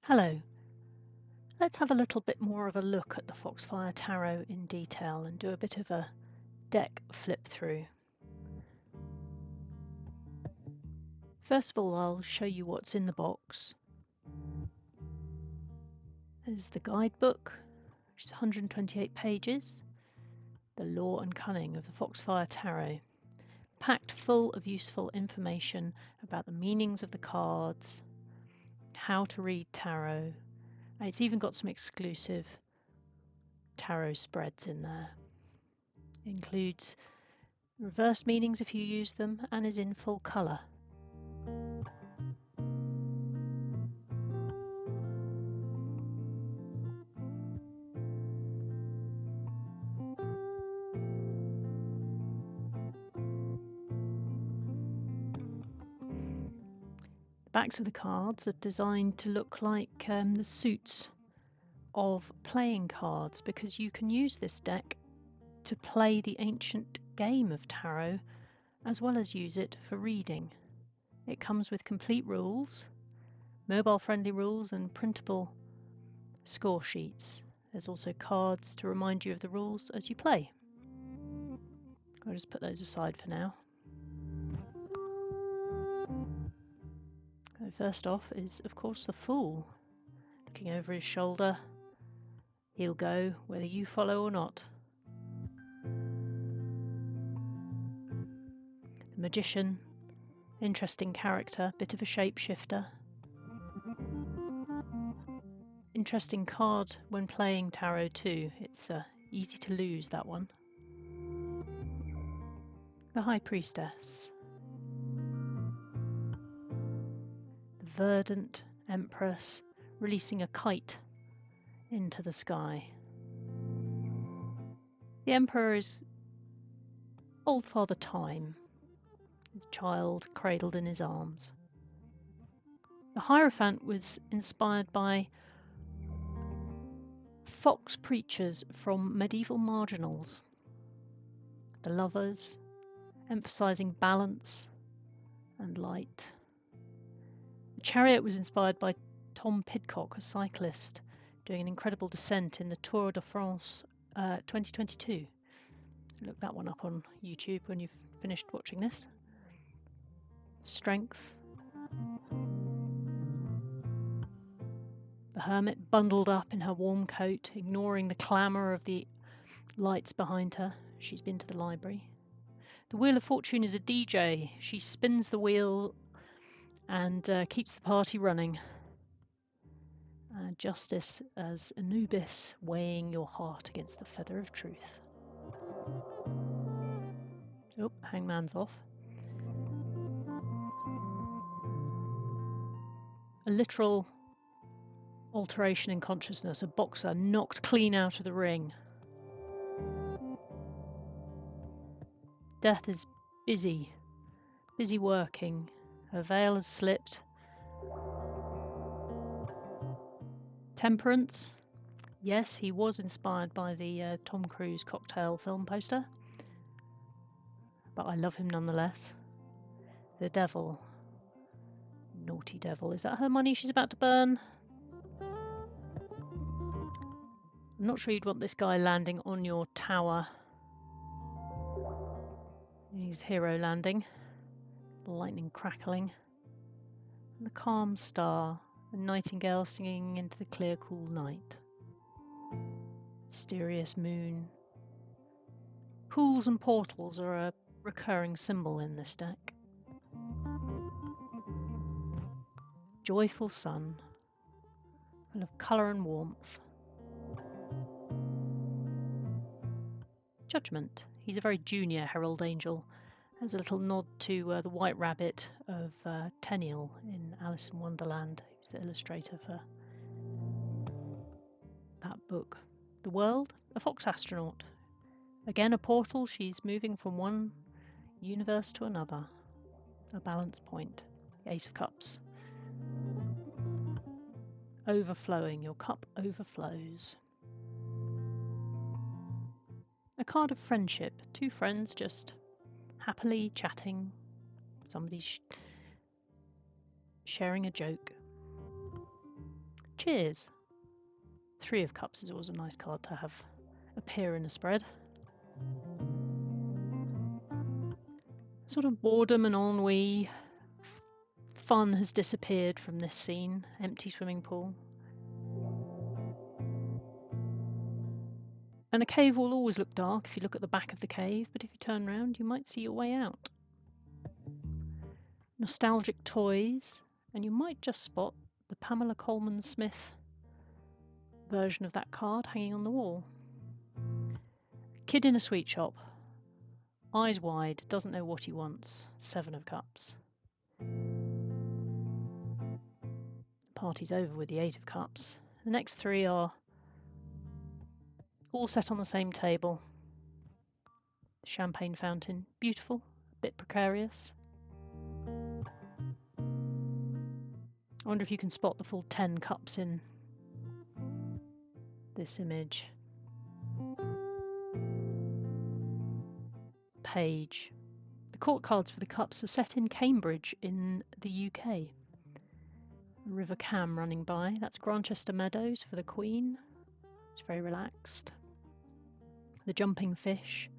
Hello, let's have a little bit more of a look at the Foxfire Tarot in detail and do a bit of a deck flip through. First of all, I'll show you what's in the box. There's the guidebook, which is 128 pages, the Law and Cunning of the Foxfire Tarot, packed full of useful information about the meanings of the cards, how to read tarot, and it's even got some exclusive tarot spreads in there. It includes reverse meanings if you use them, and is in full colour. The backs of the cards are designed to look like the suits of playing cards, because you can use this deck to play the ancient game of tarot as well as use it for reading. It comes with complete rules, mobile friendly rules and printable score sheets. There's also cards to remind you of the rules as you play. I'll just put those aside for now. So first off is, of course, the Fool. Looking over his shoulder, he'll go whether you follow or not. The Magician, interesting character, bit of a shapeshifter. Interesting card when playing tarot too. It's easy to lose, that one. The High Priestess. The Verdant Empress releasing a kite into the sky. The Emperor is old Father Time, his child cradled in his arms. The Hierophant was inspired by fox preachers from medieval marginals. The Lovers, emphasizing balance and light. The Chariot was inspired by Tom Pidcock, a cyclist, doing an incredible descent in the Tour de France 2022. Look that one up on YouTube when you've finished watching this. Strength. The Hermit bundled up in her warm coat, ignoring the clamour of the lights behind her. She's been to the library. The Wheel of Fortune is a DJ. She spins the wheel and keeps the party running. Justice as Anubis, weighing your heart against the feather of truth. Oh, Hangman's off. A literal alteration in consciousness, a boxer knocked clean out of the ring. Death is busy working. Her veil has slipped. Temperance. Yes, he was inspired by the Tom Cruise cocktail film poster, but I love him nonetheless. The Devil. Naughty Devil. Is that her money she's about to burn? I'm not sure you'd want this guy landing on your tower. He's hero landing. The lightning crackling. And the calm star. A nightingale singing into the clear, cool night. Mysterious moon. Pools and portals are a recurring symbol in this deck. Joyful sun, full of colour and warmth. Judgment. He's a very junior herald angel. Has a little nod to the White Rabbit of Tenniel in Alice in Wonderland. He was the illustrator for that book. The World, a fox astronaut. Again, a portal. She's moving from one universe to another. A balance point. Ace of Cups. Overflowing. Your cup overflows. A card of friendship. Two friends just happily chatting. Somebody's sharing a joke. Cheers. 3 of Cups is always a nice card to have appear in a spread. Sort of boredom and ennui. Fun has disappeared from this scene. Empty swimming pool. And a cave will always look dark if you look at the back of the cave, but if you turn around, you might see your way out. Nostalgic toys, and you might just spot the Pamela Coleman Smith version of that card hanging on the wall. Kid in a sweet shop, eyes wide, doesn't know what he wants. 7 of Cups. Party's over with the 8 of Cups. The next 3 are all set on the same table. Champagne fountain, beautiful, a bit precarious. I wonder if you can spot the full 10 cups in this image. Page. The court cards for the cups are set in Cambridge in the UK. River Cam running by. That's Grantchester Meadows for the Queen. It's very relaxed. The jumping fish.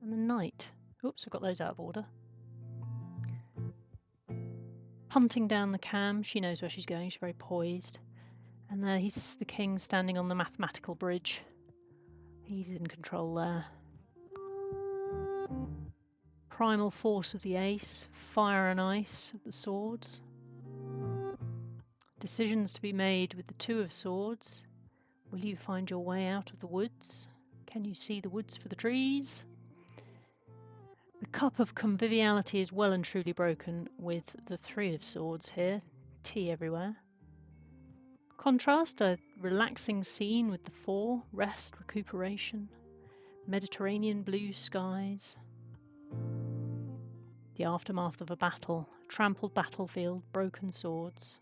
And the knight. Oops, I got those out of order. Punting down the cam. She knows where she's going. She's very poised. And there he's the king standing on the mathematical bridge. He's in control there. Primal force of the ace. Fire and ice of the swords. Decisions to be made with the 2 of swords. Will you find your way out of the woods? Can you see the woods for the trees? The cup of conviviality is well and truly broken with the 3 of swords here. Tea everywhere. Contrast, a relaxing scene with the 4. Rest, recuperation. Mediterranean blue skies. The aftermath of a battle. Trampled battlefield, broken swords.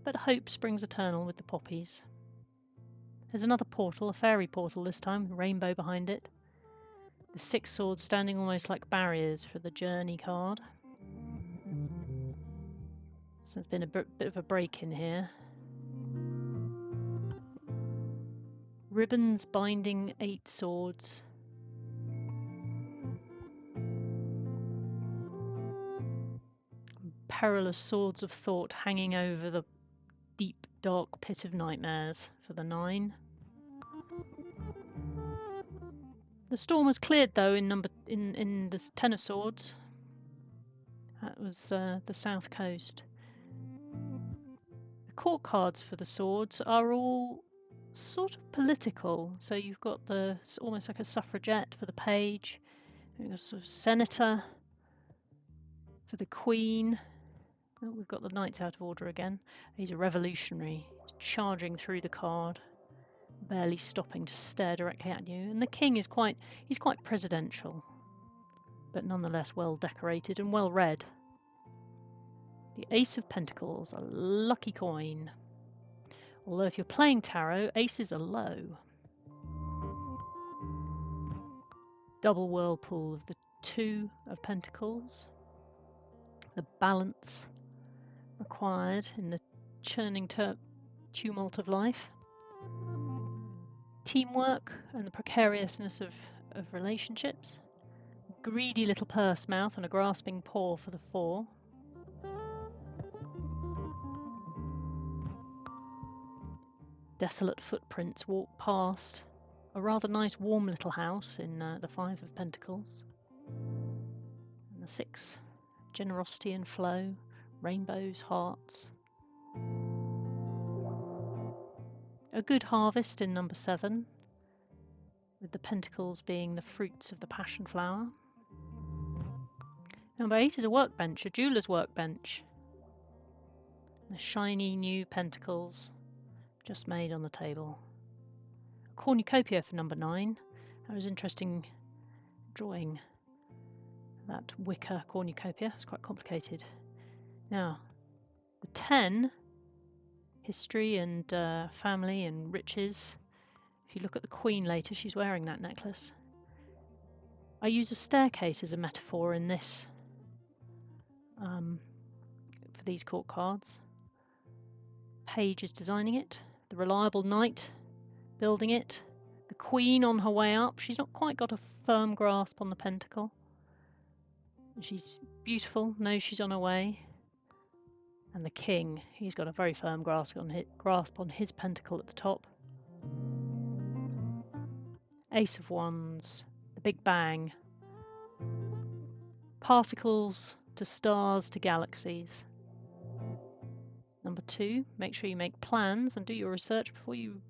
But hope springs eternal with the poppies. There's another portal, a fairy portal this time, with a rainbow behind it. The 6 swords standing almost like barriers for the journey card. So there's been a bit of a break in here. Ribbons binding 8 swords. Perilous swords of thought hanging over the deep, dark pit of nightmares for the 9. The storm was cleared though in the 10 of swords. That was the south coast. The court cards for the swords are all sort of political. So you've got almost like a suffragette for the page. You've got a sort of senator for the queen. Oh, we've got the knights out of order again. He's a revolutionary, charging through the card, barely stopping to stare directly at you. And the king is quite presidential, but nonetheless well decorated and well read. The Ace of Pentacles, a lucky coin. Although if you're playing tarot, aces are low. Double whirlpool of the 2 of Pentacles. The balance required in the churning tumult of life. Teamwork and the precariousness of relationships. Greedy little purse mouth and a grasping paw for the 4. Desolate footprints walk past a rather nice warm little house in the 5 of Pentacles. And the 6, generosity and flow, rainbows, hearts. A good harvest in number 7, with the pentacles being the fruits of the passion flower. Number 8 is a workbench, a jeweller's workbench. The shiny new pentacles just made on the table. A cornucopia for number 9. That was interesting drawing that wicker cornucopia. It's quite complicated. Now, the 10, history and family and riches. If you look at the Queen later, she's wearing that necklace. I use a staircase as a metaphor in this for these court cards. Page is designing it. The reliable knight building it. The queen on her way up. She's not quite got a firm grasp on the pentacle. She's beautiful, knows she's on her way. And the king, he's got a very firm grasp on his pentacle at the top. Ace of Wands, the Big Bang. Particles to stars to galaxies. Number 2, make sure you make plans and do your research before you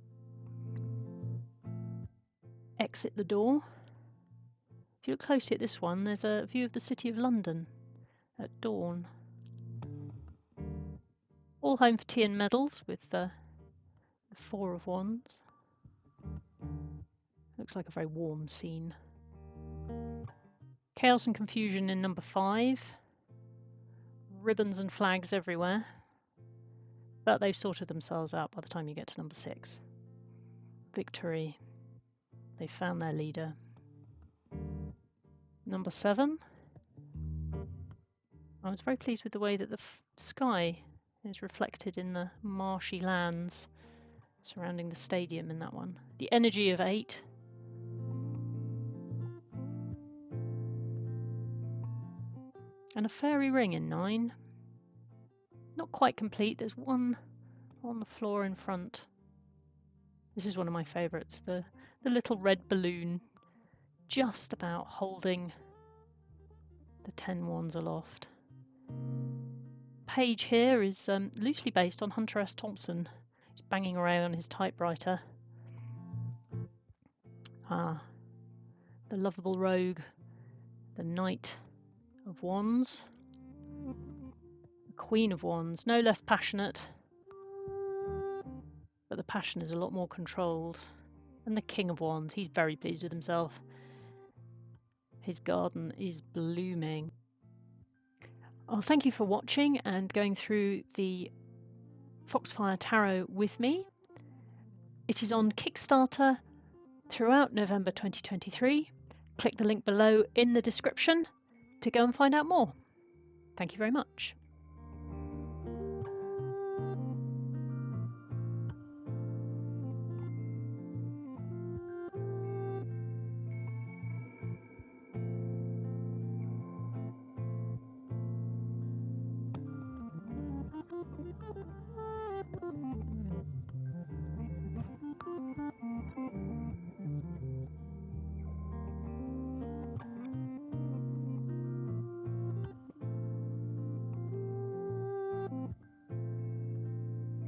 exit the door. If you look closely at this one, there's a view of the City of London at dawn. All home for tea and medals with the 4 of Wands. Looks like a very warm scene. Chaos and confusion in number 5. Ribbons and flags everywhere. But they've sorted themselves out by the time you get to number 6. Victory. They've found their leader. Number 7. I was very pleased with the way that the sky is reflected in the marshy lands surrounding the stadium in that one. The energy of 8. And a fairy ring in 9. Not quite complete. There's one on the floor in front. This is one of my favourites. The little red balloon just about holding the 10 wands aloft. Page here is loosely based on Hunter S. Thompson. He's banging away on his typewriter. The lovable rogue, the Knight of Wands, the Queen of Wands, no less passionate, but the passion is a lot more controlled. And the King of Wands, he's very pleased with himself. His garden is blooming. Oh, thank you for watching and going through the Foxfire Tarot with me. It is on Kickstarter throughout November 2023. Click the link below in the description to go and find out more. Thank you very much.